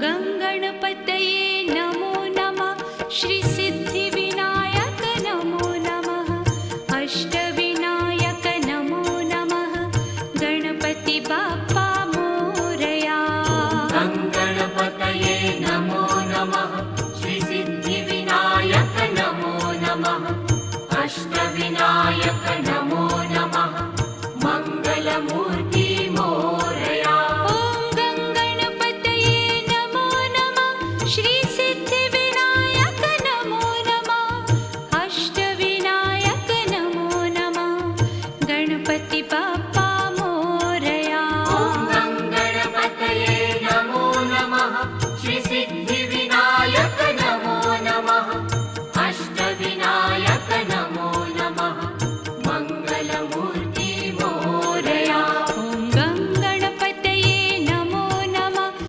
गङ्गणपतये नमो नमः। श्रीसिद्धिविनायक नमो नमः। अष्टविनायक नमो नमः। गणपति बाप्पा मोरया। गङ्गणपतये नमो नमः। श्रीसिद्धिविनायक नमो नमः। अष्टविनायक नमो नमः। मङ्गलमूर्ति मोरया। ॐ गङ्गणपतये नमो नमः। श्री